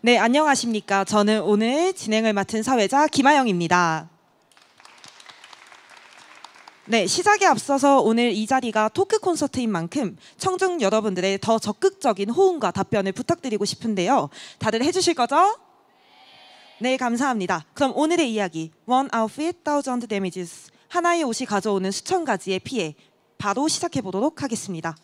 네, 안녕하십니까. 저는 오늘 진행을 맡은 사회자 김아영입니다. 네, 시작에 앞서서 오늘 이 자리가 토크 콘서트인 만큼 청중 여러분들의 더 적극적인 호응과 답변을 부탁드리고 싶은데요. 다들 해주실 거죠? 네, 감사합니다. 그럼 오늘의 이야기 One Outfit, Thousand Damages, 하나의 옷이 가져오는 수천 가지의 피해, 바로 시작해 보도록 하겠습니다.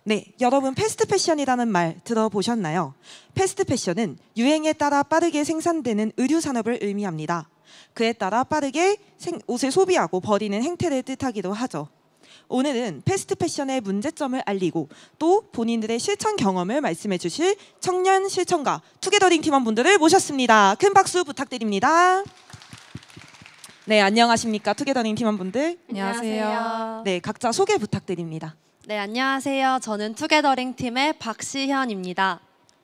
네, 여러분 패스트 패션이라는 말 들어보셨나요? 패스트 패션은 유행에 따라 빠르게 생산되는 의류 산업을 의미합니다. 그에 따라 빠르게 옷을 소비하고 버리는 행태를 뜻하기도 하죠. 오늘은 패스트 패션의 문제점을 알리고 또 본인들의 실천 경험을 말씀해 주실 청년 실천가 투게더링 팀원분들을 모셨습니다. 큰 박수 부탁드립니다. 네, 안녕하십니까 투게더링 팀원분들. 안녕하세요. 네, 각자 소개 부탁드립니다. 네, 안녕하세요. 저는 투게더링 팀의 박시현입니다.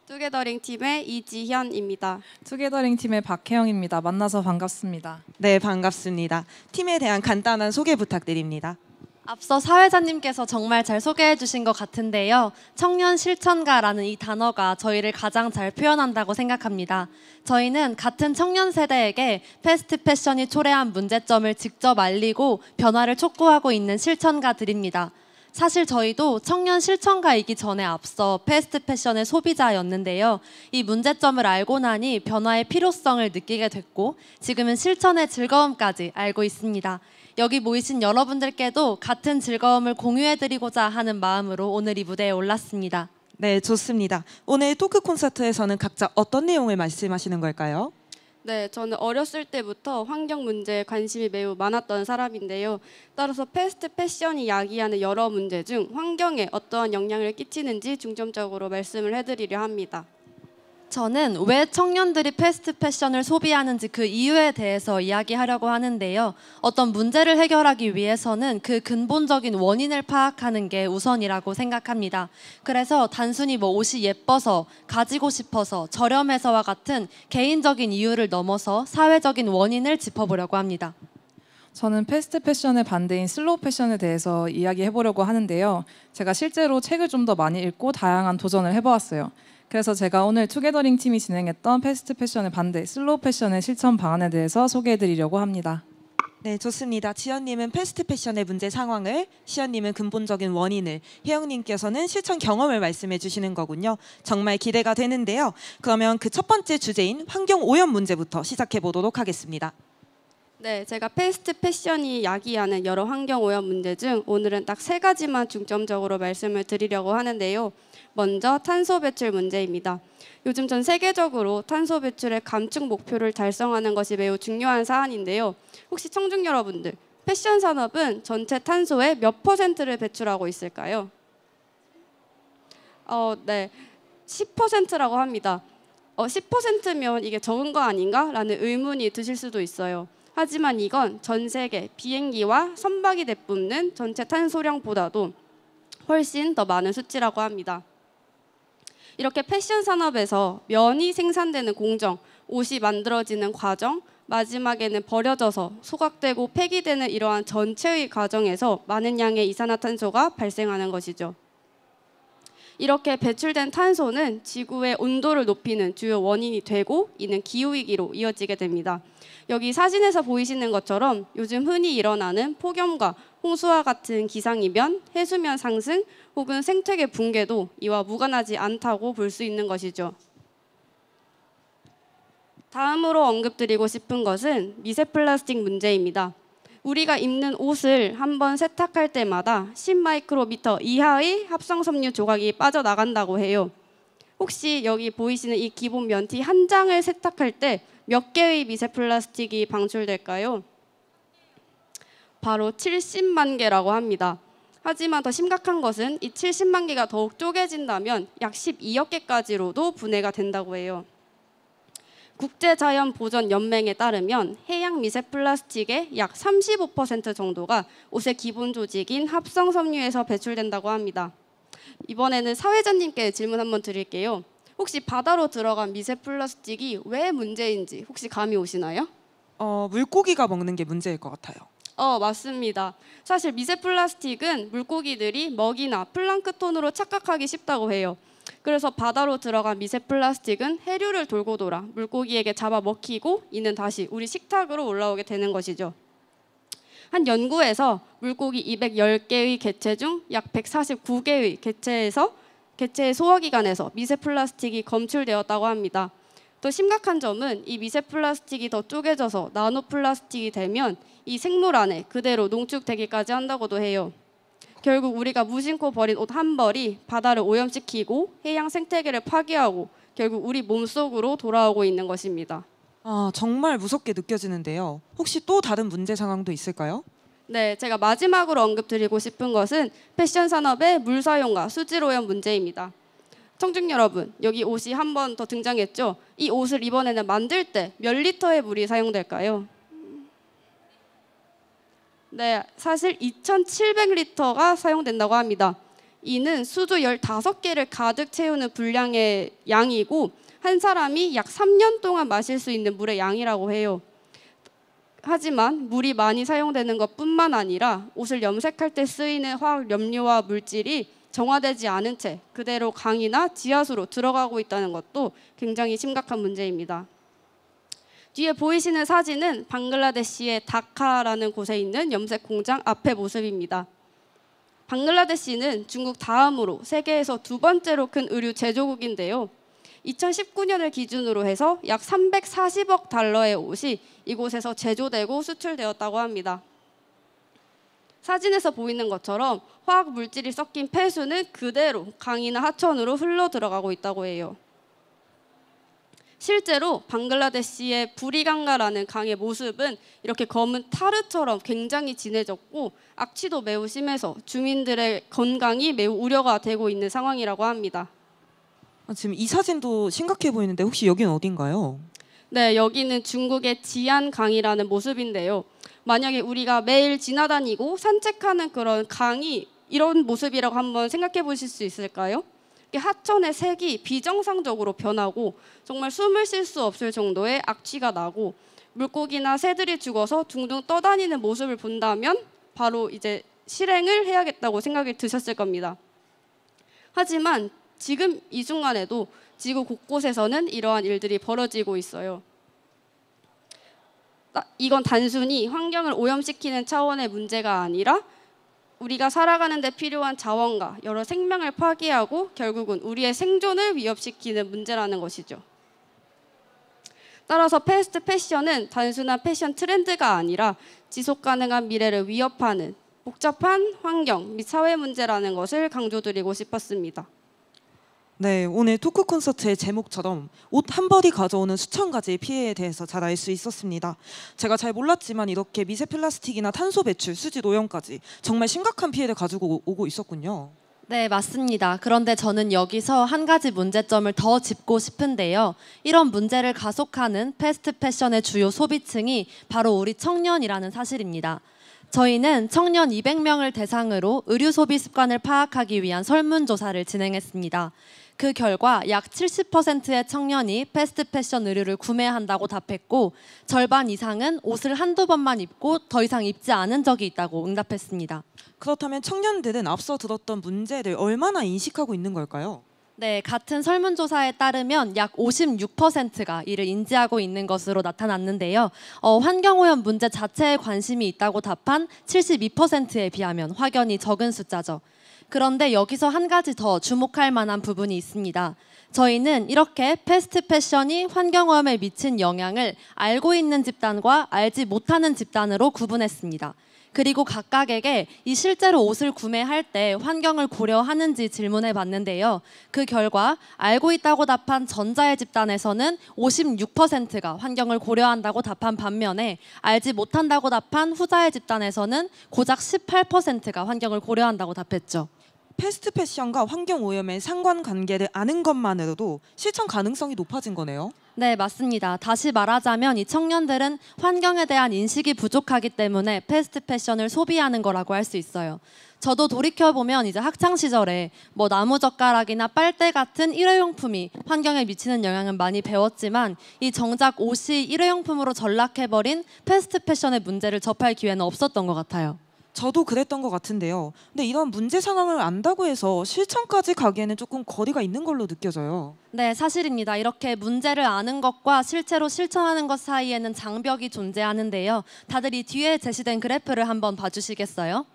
투게더링 팀의 이지현입니다. 투게더링 팀의 박혜영입니다. 만나서 반갑습니다. 네, 반갑습니다. 팀에 대한 간단한 소개 부탁드립니다. 앞서 사회자님께서 정말 잘 소개해 주신 것 같은데요. 청년 실천가라는 이 단어가 저희를 가장 잘 표현한다고 생각합니다. 저희는 같은 청년 세대에게 패스트 패션이 초래한 문제점을 직접 알리고 변화를 촉구하고 있는 실천가들입니다. 사실 저희도 청년 실천가이기 전에 앞서 패스트 패션의 소비자였는데요. 이 문제점을 알고 나니 변화의 필요성을 느끼게 됐고 지금은 실천의 즐거움까지 알고 있습니다. 여기 모이신 여러분들께도 같은 즐거움을 공유해드리고자 하는 마음으로 오늘 이 무대에 올랐습니다. 네, 좋습니다. 오늘 토크 콘서트에서는 각자 어떤 내용을 말씀하시는 걸까요? 네, 저는 어렸을 때부터 환경 문제에 관심이 매우 많았던 사람인데요. 따라서 패스트 패션이 야기하는 여러 문제 중 환경에 어떠한 영향을 끼치는지 중점적으로 말씀을 해드리려 합니다. 저는 왜 청년들이 패스트 패션을 소비하는지 그 이유에 대해서 이야기하려고 하는데요. 어떤 문제를 해결하기 위해서는 그 근본적인 원인을 파악하는 게 우선이라고 생각합니다. 그래서 단순히 옷이 예뻐서, 가지고 싶어서, 저렴해서와 같은 개인적인 이유를 넘어서 사회적인 원인을 짚어보려고 합니다. 저는 패스트 패션의 반대인 슬로우 패션에 대해서 이야기해보려고 하는데요. 제가 실제로 책을 좀 더 많이 읽고 다양한 도전을 해보았어요. 그래서 제가 오늘 투게더링 팀이 진행했던 패스트 패션의 반대, 슬로우 패션의 실천 방안에 대해서 소개해드리려고 합니다. 네, 좋습니다. 지연님은 패스트 패션의 문제 상황을, 시연님은 근본적인 원인을, 혜영님께서는 실천 경험을 말씀해 주시는 거군요. 정말 기대가 되는데요. 그러면 그 첫 번째 주제인 환경 오염 문제부터 시작해 보도록 하겠습니다. 네, 제가 패스트 패션이 야기하는 여러 환경 오염 문제 중 오늘은 딱 3가지만 중점적으로 말씀을 드리려고 하는데요. 먼저 탄소 배출 문제입니다. 요즘 전 세계적으로 탄소 배출의 감축 목표를 달성하는 것이 매우 중요한 사안인데요. 혹시 청중 여러분들, 패션 산업은 전체 탄소의 몇 %를 배출하고 있을까요? 네, 10%라고 합니다. 10%면 이게 적은 거 아닌가? 라는 의문이 드실 수도 있어요. 하지만 이건 전 세계 비행기와 선박이 내뿜는 전체 탄소량보다도 훨씬 더 많은 수치라고 합니다. 이렇게 패션 산업에서 면이 생산되는 공정, 옷이 만들어지는 과정, 마지막에는 버려져서 소각되고 폐기되는 이러한 전체의 과정에서 많은 양의 이산화탄소가 발생하는 것이죠. 이렇게 배출된 탄소는 지구의 온도를 높이는 주요 원인이 되고 이는 기후위기로 이어지게 됩니다. 여기 사진에서 보이시는 것처럼 요즘 흔히 일어나는 폭염과 홍수와 같은 기상이변, 해수면 상승 혹은 생태계 붕괴도 이와 무관하지 않다고 볼 수 있는 것이죠. 다음으로 언급드리고 싶은 것은 미세 플라스틱 문제입니다. 우리가 입는 옷을 한번 세탁할 때마다 10마이크로미터 이하의 합성섬유 조각이 빠져나간다고 해요. 혹시 여기 보이시는 이 기본 면티 한 장을 세탁할 때 몇 개의 미세 플라스틱이 방출될까요? 바로 70만 개라고 합니다. 하지만 더 심각한 것은 이 70만 개가 더욱 쪼개진다면 약 12억 개까지로도 분해가 된다고 해요. 국제자연보전연맹에 따르면 해양 미세 플라스틱의 약 35% 정도가 옷의 기본 조직인 합성섬유에서 배출된다고 합니다. 이번에는 사회자님께 질문 한번 드릴게요. 혹시 바다로 들어간 미세 플라스틱이 왜 문제인지 혹시 감이 오시나요? 물고기가 먹는 게 문제일 것 같아요. 맞습니다. 사실 미세 플라스틱은 물고기들이 먹이나 플랑크톤으로 착각하기 쉽다고 해요. 그래서 바다로 들어간 미세 플라스틱은 해류를 돌고 돌아 물고기에게 잡아먹히고 이는 다시 우리 식탁으로 올라오게 되는 것이죠. 한 연구에서 물고기 210개의 개체 중 약 149개의 개체의 소화기관에서 미세 플라스틱이 검출되었다고 합니다. 또 심각한 점은 이 미세 플라스틱이 더 쪼개져서 나노 플라스틱이 되면 이 생물 안에 그대로 농축되기까지 한다고도 해요. 결국 우리가 무심코 버린 옷 한 벌이 바다를 오염시키고 해양 생태계를 파괴하고 결국 우리 몸속으로 돌아오고 있는 것입니다. 아, 정말 무섭게 느껴지는데요. 혹시 또 다른 문제 상황도 있을까요? 네, 제가 마지막으로 언급드리고 싶은 것은 패션 산업의 물 사용과 수질 오염 문제입니다. 청중 여러분, 여기 옷이 한 번 더 등장했죠? 이 옷을 이번에는 만들 때 몇 리터의 물이 사용될까요? 네, 사실 2,700리터가 사용된다고 합니다. 이는 수조 15개를 가득 채우는 분량의 양이고 한 사람이 약 3년 동안 마실 수 있는 물의 양이라고 해요. 하지만 물이 많이 사용되는 것뿐만 아니라 옷을 염색할 때 쓰이는 화학 염료와 물질이 정화되지 않은 채 그대로 강이나 지하수로 들어가고 있다는 것도 굉장히 심각한 문제입니다. 뒤에 보이시는 사진은 방글라데시의 다카라는 곳에 있는 염색 공장 앞의 모습입니다. 방글라데시는 중국 다음으로 세계에서 두 번째로 큰 의류 제조국인데요. 2019년을 기준으로 해서 약 340억 달러의 옷이 이곳에서 제조되고 수출되었다고 합니다. 사진에서 보이는 것처럼 화학 물질이 섞인 폐수는 그대로 강이나 하천으로 흘러 들어가고 있다고 해요. 실제로 방글라데시의 부리강가라는 강의 모습은 이렇게 검은 타르처럼 굉장히 진해졌고 악취도 매우 심해서 주민들의 건강이 매우 우려가 되고 있는 상황이라고 합니다. 지금 이 사진도 심각해 보이는데 혹시 여기는 어딘가요? 네, 여기는 중국의 지안강이라는 모습인데요. 만약에 우리가 매일 지나다니고 산책하는 그런 강이 이런 모습이라고 한번 생각해 보실 수 있을까요? 하천의 색이 비정상적으로 변하고 정말 숨을 쉴 수 없을 정도의 악취가 나고 물고기나 새들이 죽어서 둥둥 떠다니는 모습을 본다면 바로 이제 실행을 해야겠다고 생각이 드셨을 겁니다. 하지만 지금 이 순간에도 지구 곳곳에서는 이러한 일들이 벌어지고 있어요. 이건 단순히 환경을 오염시키는 차원의 문제가 아니라 우리가 살아가는 데 필요한 자원과 여러 생명을 파괴하고 결국은 우리의 생존을 위협시키는 문제라는 것이죠. 따라서 패스트 패션은 단순한 패션 트렌드가 아니라 지속 가능한 미래를 위협하는 복잡한 환경 및 사회 문제라는 것을 강조드리고 싶었습니다. 네, 오늘 토크 콘서트의 제목처럼 옷 한 벌이 가져오는 수천 가지의 피해에 대해서 잘 알 수 있었습니다. 제가 잘 몰랐지만 이렇게 미세 플라스틱이나 탄소 배출, 수질 오염까지 정말 심각한 피해를 가지고 오고 있었군요. 네, 맞습니다. 그런데 저는 여기서 한 가지 문제점을 더 짚고 싶은데요. 이런 문제를 가속하는 패스트 패션의 주요 소비층이 바로 우리 청년이라는 사실입니다. 저희는 청년 200명을 대상으로 의류 소비 습관을 파악하기 위한 설문조사를 진행했습니다. 그 결과 약 70%의 청년이 패스트 패션 의류를 구매한다고 답했고 절반 이상은 옷을 한두 번만 입고 더 이상 입지 않은 적이 있다고 응답했습니다. 그렇다면 청년들은 앞서 들었던 문제를 얼마나 인식하고 있는 걸까요? 네, 같은 설문조사에 따르면 약 56%가 이를 인지하고 있는 것으로 나타났는데요. 환경오염 문제 자체에 관심이 있다고 답한 72%에 비하면 확연히 적은 숫자죠. 그런데 여기서 한 가지 더 주목할 만한 부분이 있습니다. 저희는 이렇게 패스트 패션이 환경오염에 미친 영향을 알고 있는 집단과 알지 못하는 집단으로 구분했습니다. 그리고 각각에게 이 실제로 옷을 구매할 때 환경을 고려하는지 질문해 봤는데요. 그 결과 알고 있다고 답한 전자의 집단에서는 56%가 환경을 고려한다고 답한 반면에 알지 못한다고 답한 후자의 집단에서는 고작 18%가 환경을 고려한다고 답했죠. 패스트 패션과 환경 오염의 상관관계를 아는 것만으로도 실천 가능성이 높아진 거네요. 네, 맞습니다. 다시 말하자면 이 청년들은 환경에 대한 인식이 부족하기 때문에 패스트 패션을 소비하는 거라고 할 수 있어요. 저도 돌이켜보면 이제 학창 시절에 뭐 나무젓가락이나 빨대 같은 일회용품이 환경에 미치는 영향은 많이 배웠지만 이 정작 옷이 일회용품으로 전락해버린 패스트 패션의 문제를 접할 기회는 없었던 것 같아요. 저도 그랬던 것 같은데요. 근데 이런 문제 상황을 안다고 해서 실천까지 가기에는 조금 거리가 있는 걸로 느껴져요. 네, 사실입니다. 이렇게 문제를 아는 것과 실제로 실천하는 것 사이에는 장벽이 존재하는데요. 다들 이 뒤에 제시된 그래프를 한번 봐주시겠어요?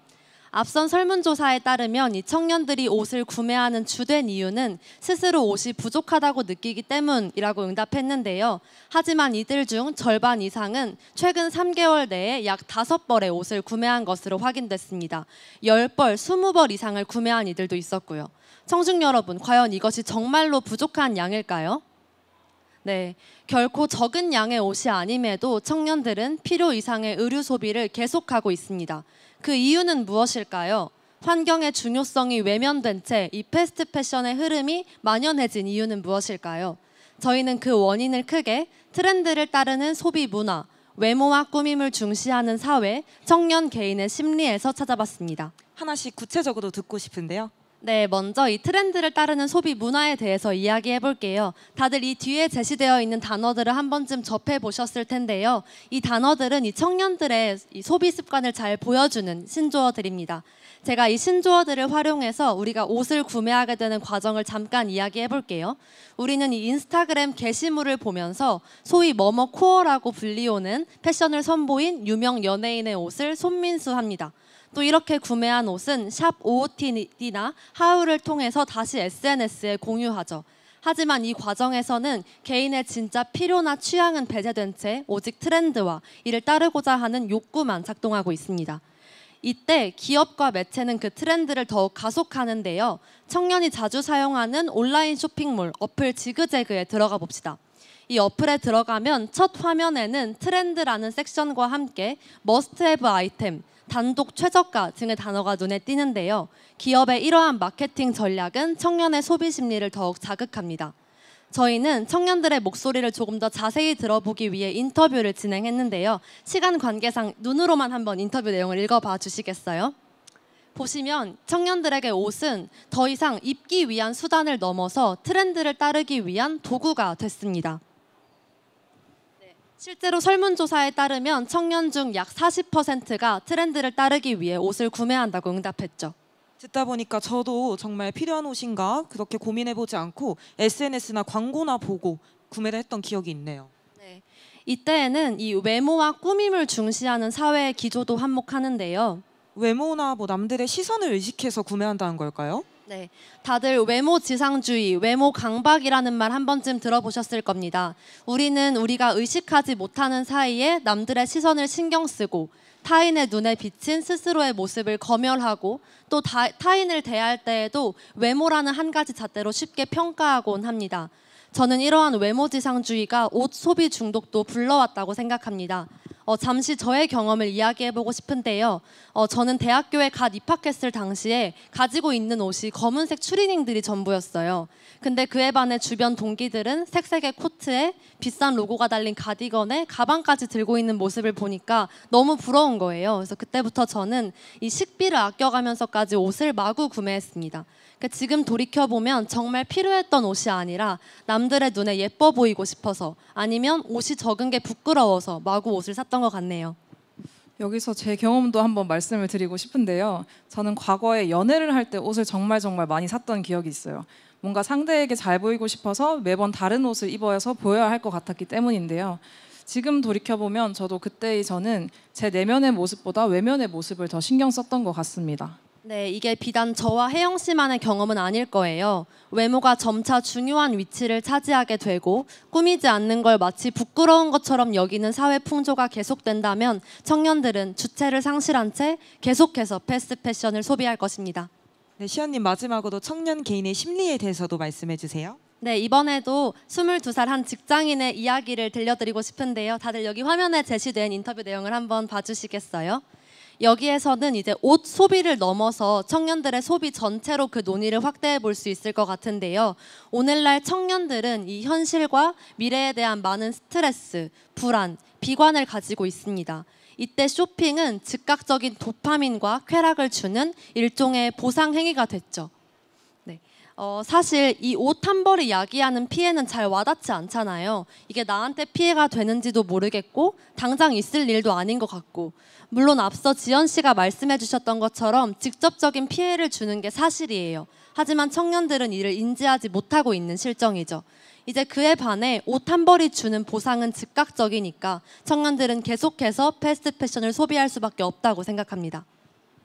앞선 설문조사에 따르면 이 청년들이 옷을 구매하는 주된 이유는 스스로 옷이 부족하다고 느끼기 때문이라고 응답했는데요. 하지만 이들 중 절반 이상은 최근 3개월 내에 약 5벌의 옷을 구매한 것으로 확인됐습니다. 10벌, 20벌 이상을 구매한 이들도 있었고요. 청중 여러분, 과연 이것이 정말로 부족한 양일까요? 네, 결코 적은 양의 옷이 아님에도 청년들은 필요 이상의 의류 소비를 계속하고 있습니다. 그 이유는 무엇일까요? 환경의 중요성이 외면된 채 이 패스트 패션의 흐름이 만연해진 이유는 무엇일까요? 저희는 그 원인을 크게 트렌드를 따르는 소비 문화, 외모와 꾸밈을 중시하는 사회, 청년 개인의 심리에서 찾아봤습니다. 하나씩 구체적으로 듣고 싶은데요. 네, 먼저 이 트렌드를 따르는 소비 문화에 대해서 이야기해 볼게요. 다들 이 뒤에 제시되어 있는 단어들을 한 번쯤 접해 보셨을 텐데요. 이 단어들은 이 청년들의 이 소비 습관을 잘 보여주는 신조어들입니다. 제가 이 신조어들을 활용해서 우리가 옷을 구매하게 되는 과정을 잠깐 이야기해 볼게요. 우리는 이 인스타그램 게시물을 보면서 소위 뭐뭐 코어라고 불리우는 패션을 선보인 유명 연예인의 옷을 손민수합니다. 또 이렇게 구매한 옷은 샵 OOTD나 하울을 통해서 다시 SNS에 공유하죠. 하지만 이 과정에서는 개인의 진짜 필요나 취향은 배제된 채 오직 트렌드와 이를 따르고자 하는 욕구만 작동하고 있습니다. 이때 기업과 매체는 그 트렌드를 더욱 가속하는데요. 청년이 자주 사용하는 온라인 쇼핑몰 어플 지그재그에 들어가 봅시다. 이 어플에 들어가면 첫 화면에는 트렌드라는 섹션과 함께 머스트 해브 아이템, 단독 최저가 등의 단어가 눈에 띄는데요. 기업의 이러한 마케팅 전략은 청년의 소비 심리를 더욱 자극합니다. 저희는 청년들의 목소리를 조금 더 자세히 들어보기 위해 인터뷰를 진행했는데요. 시간 관계상 눈으로만 한번 인터뷰 내용을 읽어봐 주시겠어요? 보시면 청년들에게 옷은 더 이상 입기 위한 수단을 넘어서 트렌드를 따르기 위한 도구가 됐습니다. 실제로 설문조사에 따르면 청년 중 약 40%가 트렌드를 따르기 위해 옷을 구매한다고 응답했죠. 듣다 보니까 저도 정말 필요한 옷인가 그렇게 고민해보지 않고 SNS나 광고나 보고 구매를 했던 기억이 있네요. 네, 이때에는 이 외모와 꾸밈을 중시하는 사회의 기조도 한몫하는데요. 외모나 뭐 남들의 시선을 의식해서 구매한다는 걸까요? 네, 다들 외모 지상주의, 외모 강박이라는 말 한 번쯤 들어보셨을 겁니다. 우리는 우리가 의식하지 못하는 사이에 남들의 시선을 신경 쓰고 타인의 눈에 비친 스스로의 모습을 검열하고 또 타인을 대할 때에도 외모라는 한 가지 잣대로 쉽게 평가하곤 합니다. 저는 이러한 외모 지상주의가 옷 소비 중독도 불러왔다고 생각합니다. 잠시 저의 경험을 이야기해보고 싶은데요. 저는 대학교에 갓 입학했을 당시에 가지고 있는 옷이 검은색 추리닝들이 전부였어요. 근데 그에 반해 주변 동기들은 색색의 코트에 비싼 로고가 달린 가디건에 가방까지 들고 있는 모습을 보니까 너무 부러운 거예요. 그래서 그때부터 저는 이 식비를 아껴가면서까지 옷을 마구 구매했습니다. 지금 돌이켜보면 정말 필요했던 옷이 아니라 남들의 눈에 예뻐 보이고 싶어서 아니면 옷이 적은 게 부끄러워서 마구 옷을 샀던 것 같네요. 여기서 제 경험도 한번 말씀을 드리고 싶은데요. 저는 과거에 연애를 할 때 옷을 정말 많이 샀던 기억이 있어요. 뭔가 상대에게 잘 보이고 싶어서 매번 다른 옷을 입어서 보여야 할 것 같았기 때문인데요. 지금 돌이켜보면 저도 그때의 저는 제 내면의 모습보다 외면의 모습을 더 신경 썼던 것 같습니다. 네, 이게 비단 저와 혜영 씨만의 경험은 아닐 거예요. 외모가 점차 중요한 위치를 차지하게 되고 꾸미지 않는 걸 마치 부끄러운 것처럼 여기는 사회 풍조가 계속된다면 청년들은 주체를 상실한 채 계속해서 패스트 패션을 소비할 것입니다. 네, 시연님 마지막으로 청년 개인의 심리에 대해서도 말씀해 주세요. 네, 이번에도 22살 한 직장인의 이야기를 들려드리고 싶은데요. 다들 여기 화면에 제시된 인터뷰 내용을 한번 봐주시겠어요? 여기에서는 이제 옷 소비를 넘어서 청년들의 소비 전체로 그 논의를 확대해 볼 수 있을 것 같은데요. 오늘날 청년들은 이 현실과 미래에 대한 많은 스트레스, 불안, 비관을 가지고 있습니다. 이때 쇼핑은 즉각적인 도파민과 쾌락을 주는 일종의 보상 행위가 됐죠. 네. 사실 이 옷 한 벌이 야기하는 피해는 잘 와닿지 않잖아요. 이게 나한테 피해가 되는지도 모르겠고 당장 있을 일도 아닌 것 같고, 물론 앞서 지연 씨가 말씀해 주셨던 것처럼 직접적인 피해를 주는 게 사실이에요. 하지만 청년들은 이를 인지하지 못하고 있는 실정이죠. 이제 그에 반해 옷 한 벌이 주는 보상은 즉각적이니까 청년들은 계속해서 패스트 패션을 소비할 수밖에 없다고 생각합니다.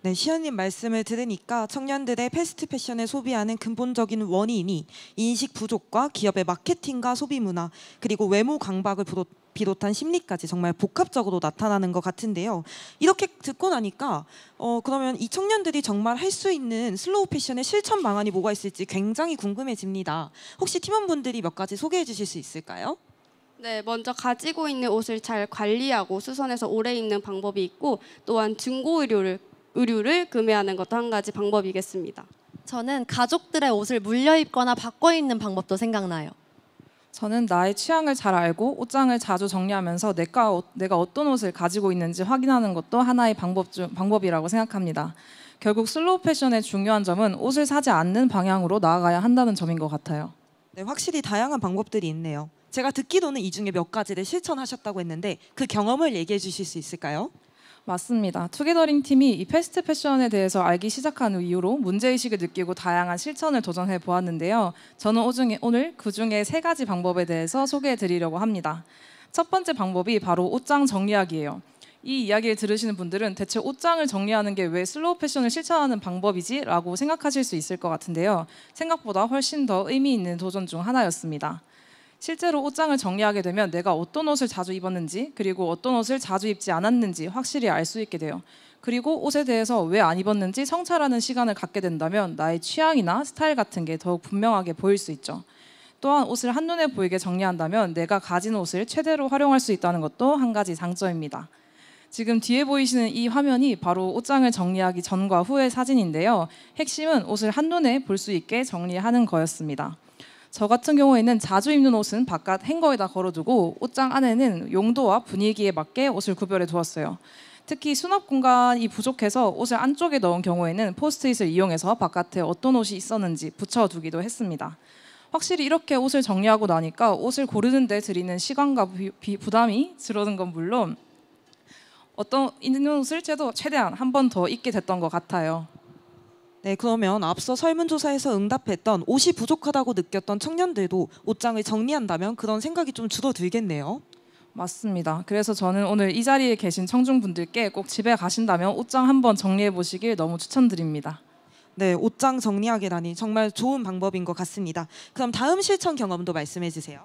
네, 시연님 말씀을 들으니까 청년들의 패스트 패션을 소비하는 근본적인 원인이 인식 부족과 기업의 마케팅과 소비 문화, 그리고 외모 강박을 비롯한 심리까지 정말 복합적으로 나타나는 것 같은데요. 이렇게 듣고 나니까 그러면 이 청년들이 정말 할 수 있는 슬로우 패션의 실천 방안이 뭐가 있을지 굉장히 궁금해집니다. 혹시 팀원분들이 몇 가지 소개해 주실 수 있을까요? 네, 먼저 가지고 있는 옷을 잘 관리하고 수선해서 오래 입는 방법이 있고, 또한 중고 의류를 구매하는 것도 한 가지 방법이겠습니다. 저는 가족들의 옷을 물려 입거나 바꿔 입는 방법도 생각나요. 저는 나의 취향을 잘 알고 옷장을 자주 정리하면서 내가 어떤 옷을 가지고 있는지 확인하는 것도 하나의 방법이라고 생각합니다. 결국 슬로우 패션의 중요한 점은 옷을 사지 않는 방향으로 나아가야 한다는 점인 것 같아요. 네, 확실히 다양한 방법들이 있네요. 제가 듣기로는 이 중에 몇 가지를 실천하셨다고 했는데 그 경험을 얘기해 주실 수 있을까요? 맞습니다. 투게더링 팀이 이 패스트 패션에 대해서 알기 시작한 이후로 문제의식을 느끼고 다양한 실천을 도전해 보았는데요. 저는 오늘 그중에 3가지 방법에 대해서 소개해 드리려고 합니다. 첫 번째 방법이 바로 옷장 정리하기예요. 이 이야기를 들으시는 분들은 대체 옷장을 정리하는 게 왜 슬로우 패션을 실천하는 방법이지? 라고 생각하실 수 있을 것 같은데요. 생각보다 훨씬 더 의미 있는 도전 중 하나였습니다. 실제로 옷장을 정리하게 되면 내가 어떤 옷을 자주 입었는지, 그리고 어떤 옷을 자주 입지 않았는지 확실히 알 수 있게 돼요. 그리고 옷에 대해서 왜 안 입었는지 성찰하는 시간을 갖게 된다면 나의 취향이나 스타일 같은 게 더욱 분명하게 보일 수 있죠. 또한 옷을 한눈에 보이게 정리한다면 내가 가진 옷을 최대로 활용할 수 있다는 것도 한 가지 장점입니다. 지금 뒤에 보이시는 이 화면이 바로 옷장을 정리하기 전과 후의 사진인데요. 핵심은 옷을 한눈에 볼 수 있게 정리하는 거였습니다. 저 같은 경우에는 자주 입는 옷은 바깥 행거에다 걸어두고 옷장 안에는 용도와 분위기에 맞게 옷을 구별해 두었어요. 특히 수납 공간이 부족해서 옷을 안쪽에 넣은 경우에는 포스트잇을 이용해서 바깥에 어떤 옷이 있었는지 붙여두기도 했습니다. 확실히 이렇게 옷을 정리하고 나니까 옷을 고르는 데 들이는 시간과 부담이 줄어든 건 물론 어떤 있는 옷을 최대한 한 번 더 입게 됐던 것 같아요. 네, 그러면 앞서 설문조사에서 응답했던 옷이 부족하다고 느꼈던 청년들도 옷장을 정리한다면 그런 생각이 좀 줄어들겠네요. 맞습니다. 그래서 저는 오늘 이 자리에 계신 청중분들께 꼭 집에 가신다면 옷장 한번 정리해 보시길 너무 추천드립니다. 네, 옷장 정리하기라니 정말 좋은 방법인 것 같습니다. 그럼 다음 실천 경험도 말씀해 주세요.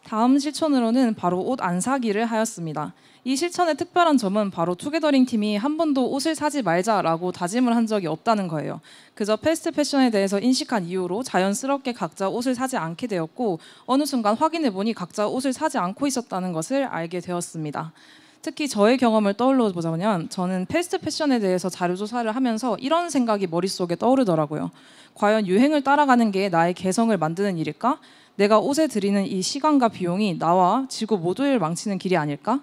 다음 실천으로는 바로 옷 안 사기를 하였습니다. 이 실천의 특별한 점은 바로 투게더링 팀이 한 번도 옷을 사지 말자라고 다짐을 한 적이 없다는 거예요. 그저 패스트 패션에 대해서 인식한 이후로 자연스럽게 각자 옷을 사지 않게 되었고 어느 순간 확인해 보니 각자 옷을 사지 않고 있었다는 것을 알게 되었습니다. 특히 저의 경험을 떠올려 보자면 저는 패스트 패션에 대해서 자료 조사를 하면서 이런 생각이 머릿속에 떠오르더라고요. 과연 유행을 따라가는 게 나의 개성을 만드는 일일까? 내가 옷에 들이는 이 시간과 비용이 나와 지구 모두를 망치는 길이 아닐까?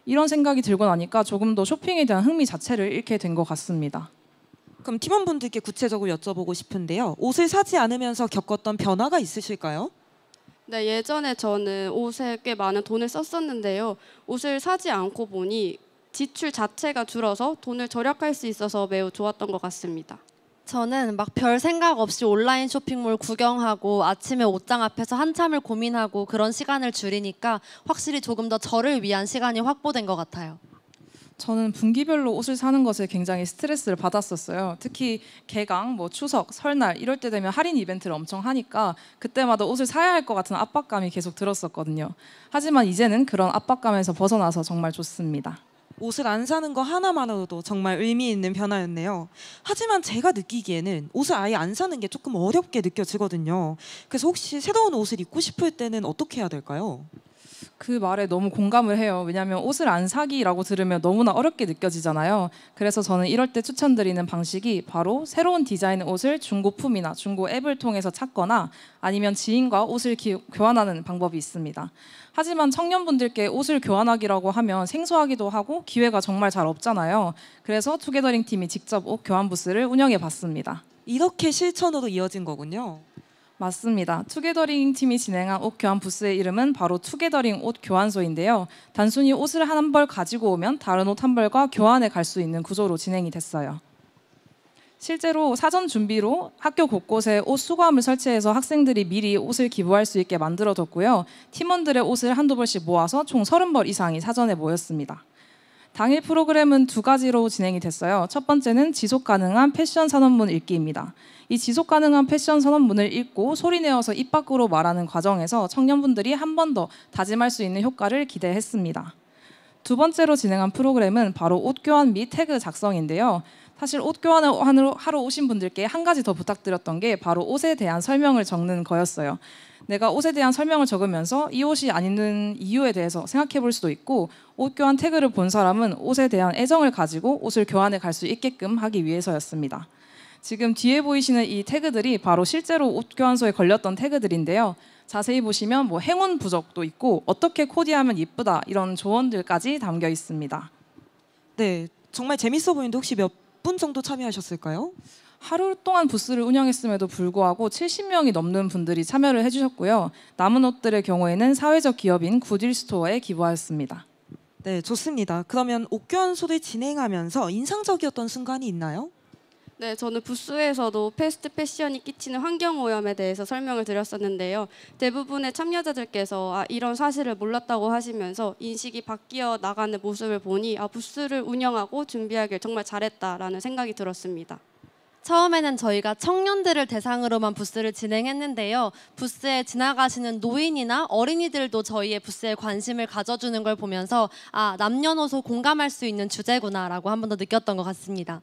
이런 생각이 들고 나니까 조금 더 쇼핑에 대한 흥미 자체를 잃게 된 것 같습니다. 그럼 팀원분들께 구체적으로 여쭤보고 싶은데요. 옷을 사지 않으면서 겪었던 변화가 있으실까요? 네, 예전에 저는 옷에 꽤 많은 돈을 썼었는데요. 옷을 사지 않고 보니 지출 자체가 줄어서 돈을 절약할 수 있어서 매우 좋았던 것 같습니다. 저는 막 별 생각 없이 온라인 쇼핑몰 구경하고 아침에 옷장 앞에서 한참을 고민하고 그런 시간을 줄이니까 확실히 조금 더 저를 위한 시간이 확보된 것 같아요. 저는 분기별로 옷을 사는 것에 굉장히 스트레스를 받았었어요. 특히 개강, 추석, 설날 이럴 때 되면 할인 이벤트를 엄청 하니까 그때마다 옷을 사야 할 것 같은 압박감이 계속 들었었거든요. 하지만 이제는 그런 압박감에서 벗어나서 정말 좋습니다. 옷을 안 사는 거 하나만으로도 정말 의미 있는 변화였네요. 하지만 제가 느끼기에는 옷을 아예 안 사는 게 조금 어렵게 느껴지거든요. 그래서 혹시 새로운 옷을 입고 싶을 때는 어떻게 해야 될까요? 그 말에 너무 공감을 해요. 왜냐하면 옷을 안 사기라고 들으면 너무나 어렵게 느껴지잖아요. 그래서 저는 이럴 때 추천드리는 방식이 바로 새로운 디자인의 옷을 중고품이나 중고 앱을 통해서 찾거나 아니면 지인과 옷을 교환하는 방법이 있습니다. 하지만 청년분들께 옷을 교환하기라고 하면 생소하기도 하고 기회가 정말 잘 없잖아요. 그래서 투게더링 팀이 직접 옷 교환 부스를 운영해 봤습니다. 이렇게 실천으로 이어진 거군요. 맞습니다. 투게더링 팀이 진행한 옷 교환 부스의 이름은 바로 투게더링 옷 교환소인데요. 단순히 옷을 한 벌 가지고 오면 다른 옷 한 벌과 교환해 갈 수 있는 구조로 진행이 됐어요. 실제로 사전 준비로 학교 곳곳에 옷 수거함을 설치해서 학생들이 미리 옷을 기부할 수 있게 만들어뒀고요. 팀원들의 옷을 한두 벌씩 모아서 총 30벌 이상이 사전에 모였습니다. 당일 프로그램은 두 가지로 진행이 됐어요. 첫 번째는 지속 가능한 패션 선언문 읽기입니다. 이 지속 가능한 패션 선언문을 읽고 소리내어서 입 밖으로 말하는 과정에서 청년분들이 한 번 더 다짐할 수 있는 효과를 기대했습니다. 두 번째로 진행한 프로그램은 바로 옷 교환 및 태그 작성인데요. 사실 옷 교환을 하러 오신 분들께 한 가지 더 부탁드렸던 게 바로 옷에 대한 설명을 적는 거였어요. 내가 옷에 대한 설명을 적으면서 이 옷이 안 입는 이유에 대해서 생각해 볼 수도 있고, 옷 교환 태그를 본 사람은 옷에 대한 애정을 가지고 옷을 교환해 갈 수 있게끔 하기 위해서였습니다. 지금 뒤에 보이시는 이 태그들이 바로 실제로 옷 교환소에 걸렸던 태그들인데요. 자세히 보시면 뭐 행운 부적도 있고 어떻게 코디하면 이쁘다 이런 조언들까지 담겨 있습니다. 네, 정말 재밌어 보이는데 혹시 몇 분 정도 참여하셨을까요? 하루 동안 부스를 운영했음에도 불구하고 70명이 넘는 분들이 참여를 해주셨고요. 남은 옷들의 경우에는 사회적 기업인 굿윌스토어에 기부하였습니다. 네, 좋습니다. 그러면 옷 교환소를 진행하면서 인상적이었던 순간이 있나요? 네, 저는 부스에서도 패스트 패션이 끼치는 환경 오염에 대해서 설명을 드렸었는데요. 대부분의 참여자들께서 이런 사실을 몰랐다고 하시면서 인식이 바뀌어 나가는 모습을 보니 부스를 운영하고 준비하길 정말 잘했다라는 생각이 들었습니다. 처음에는 저희가 청년들을 대상으로만 부스를 진행했는데요. 부스에 지나가시는 노인이나 어린이들도 저희의 부스에 관심을 가져주는 걸 보면서 남녀노소 공감할 수 있는 주제구나라고 한 번 더 느꼈던 것 같습니다.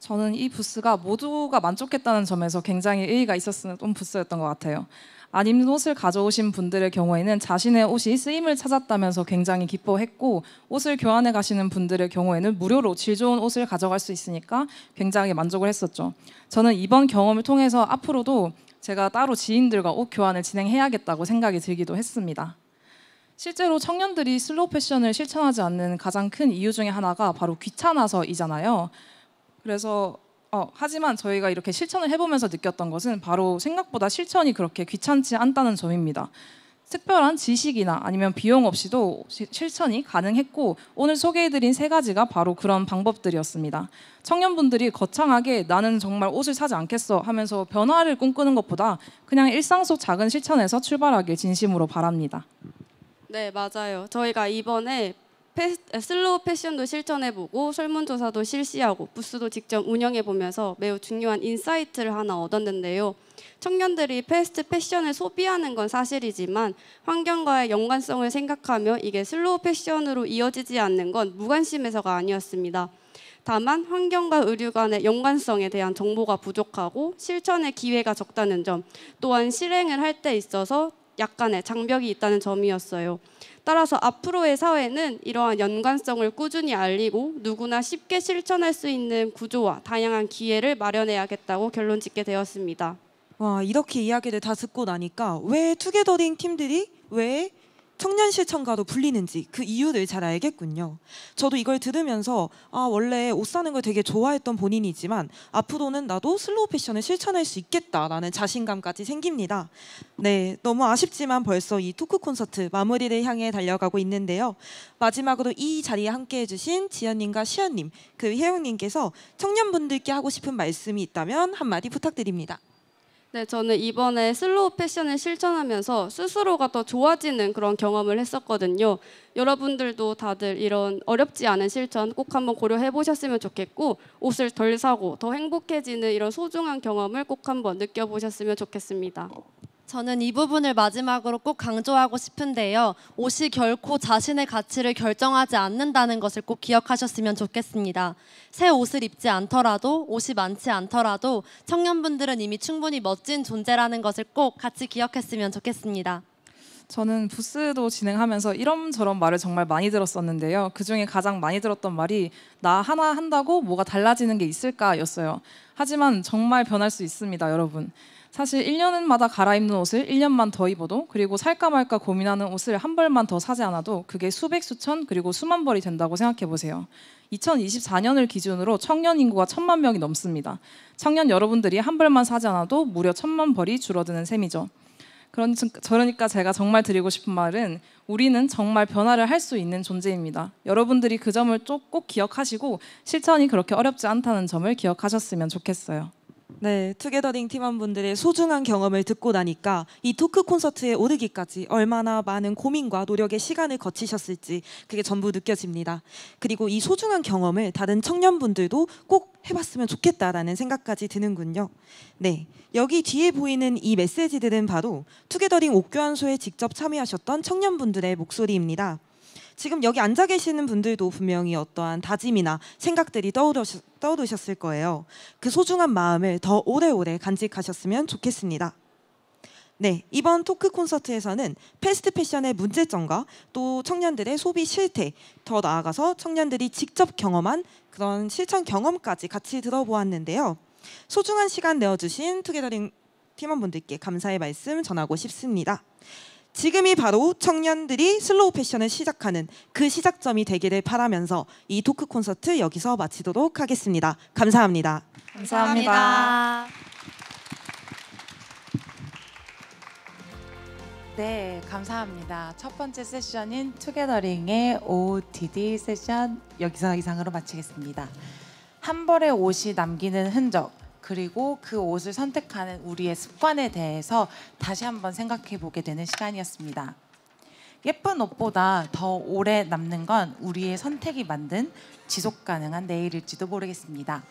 저는 이 부스가 모두가 만족했다는 점에서 굉장히 의의가 있었던 부스였던 것 같아요. 안 입는 옷을 가져오신 분들의 경우에는 자신의 옷이 쓰임을 찾았다면서 굉장히 기뻐했고, 옷을 교환해 가시는 분들의 경우에는 무료로 질 좋은 옷을 가져갈 수 있으니까 굉장히 만족을 했었죠. 저는 이번 경험을 통해서 앞으로도 제가 따로 지인들과 옷 교환을 진행해야겠다고 생각이 들기도 했습니다. 실제로 청년들이 슬로우 패션을 실천하지 않는 가장 큰 이유 중에 하나가 바로 귀찮아서이잖아요. 그래서 하지만 저희가 이렇게 실천을 해보면서 느꼈던 것은 바로 생각보다 실천이 그렇게 귀찮지 않다는 점입니다. 특별한 지식이나 아니면 비용 없이도 실천이 가능했고, 오늘 소개해드린 세 가지가 바로 그런 방법들이었습니다. 청년분들이 거창하게 나는 정말 옷을 사지 않겠어 하면서 변화를 꿈꾸는 것보다 그냥 일상 속 작은 실천에서 출발하길 진심으로 바랍니다. 네, 맞아요. 저희가 이번에 슬로우 패션도 실천해보고 설문조사도 실시하고 부스도 직접 운영해보면서 매우 중요한 인사이트를 하나 얻었는데요. 청년들이 패스트 패션을 소비하는 건 사실이지만 환경과의 연관성을 생각하며 이게 슬로우 패션으로 이어지지 않는 건 무관심해서가 아니었습니다. 다만 환경과 의류 간의 연관성에 대한 정보가 부족하고 실천의 기회가 적다는 점, 또한 실행을 할 때 있어서 약간의 장벽이 있다는 점이었어요. 따라서 앞으로의 사회는 이러한 연관성을 꾸준히 알리고 누구나 쉽게 실천할 수 있는 구조와 다양한 기회를 마련해야겠다고 결론 짓게 되었습니다. 와, 이렇게 이야기를 다 듣고 나니까 왜 투게더링 팀들이 왜 청년 실천가로 불리는지 그 이유를 잘 알겠군요. 저도 이걸 들으면서 원래 옷 사는 걸 되게 좋아했던 본인이지만 앞으로는 나도 슬로우 패션을 실천할 수 있겠다라는 자신감까지 생깁니다. 네, 너무 아쉽지만 벌써 이 토크 콘서트 마무리를 향해 달려가고 있는데요. 마지막으로 이 자리에 함께해 주신 지연님과 시연님, 그리고 혜영님께서 청년분들께 하고 싶은 말씀이 있다면 한마디 부탁드립니다. 네, 저는 이번에 슬로우 패션을 실천하면서 스스로가 더 좋아지는 그런 경험을 했었거든요. 여러분들도 다들 이런 어렵지 않은 실천 꼭 한번 고려해 보셨으면 좋겠고, 옷을 덜 사고 더 행복해지는 이런 소중한 경험을 꼭 한번 느껴보셨으면 좋겠습니다. 저는 이 부분을 마지막으로 꼭 강조하고 싶은데요. 옷이 결코 자신의 가치를 결정하지 않는다는 것을 꼭 기억하셨으면 좋겠습니다. 새 옷을 입지 않더라도, 옷이 많지 않더라도 청년분들은 이미 충분히 멋진 존재라는 것을 꼭 같이 기억했으면 좋겠습니다. 저는 부스도 진행하면서 이런저런 말을 정말 많이 들었었는데요. 그중에 가장 많이 들었던 말이 나 하나 한다고 뭐가 달라지는 게 있을까였어요. 하지만 정말 변할 수 있습니다, 여러분. 사실 1년마다 갈아입는 옷을 1년만 더 입어도, 그리고 살까 말까 고민하는 옷을 한 벌만 더 사지 않아도 그게 수백, 수천, 그리고 수만 벌이 된다고 생각해 보세요. 2024년을 기준으로 청년 인구가 1,000만 명이 넘습니다. 청년 여러분들이 한 벌만 사지 않아도 무려 1,000만 벌이 줄어드는 셈이죠. 그러니까 제가 정말 드리고 싶은 말은, 우리는 정말 변화를 할 수 있는 존재입니다. 여러분들이 그 점을 꼭 기억하시고 실천이 그렇게 어렵지 않다는 점을 기억하셨으면 좋겠어요. 네, 투게더링 팀원분들의 소중한 경험을 듣고 나니까 이 토크 콘서트에 오르기까지 얼마나 많은 고민과 노력의 시간을 거치셨을지 그게 전부 느껴집니다. 그리고 이 소중한 경험을 다른 청년분들도 꼭 해봤으면 좋겠다라는 생각까지 드는군요. 네, 여기 뒤에 보이는 이 메시지들은 바로 투게더링 옥교환소에 직접 참여하셨던 청년분들의 목소리입니다. 지금 여기 앉아 계시는 분들도 분명히 어떠한 다짐이나 생각들이 떠오르셨을 거예요. 그 소중한 마음을 더 오래오래 간직하셨으면 좋겠습니다. 네, 이번 토크 콘서트에서는 패스트 패션의 문제점과 또 청년들의 소비 실태, 더 나아가서 청년들이 직접 경험한 그런 실천 경험까지 같이 들어보았는데요. 소중한 시간 내어주신 투게더링 팀원분들께 감사의 말씀 전하고 싶습니다. 지금이 바로 청년들이 슬로우 패션을 시작하는 그 시작점이 되기를 바라면서 이 토크 콘서트 여기서 마치도록 하겠습니다. 감사합니다. 감사합니다. 네, 감사합니다. 첫 번째 세션인 투게더링의 OOTD 세션 여기서 이상으로 마치겠습니다. 한 벌의 옷이 남기는 흔적, 그리고 그 옷을 선택하는 우리의 습관에 대해서 다시 한번 생각해 보게 되는 시간이었습니다. 예쁜 옷보다 더 오래 남는 건 우리의 선택이 만든 지속 가능한 내일일지도 모르겠습니다.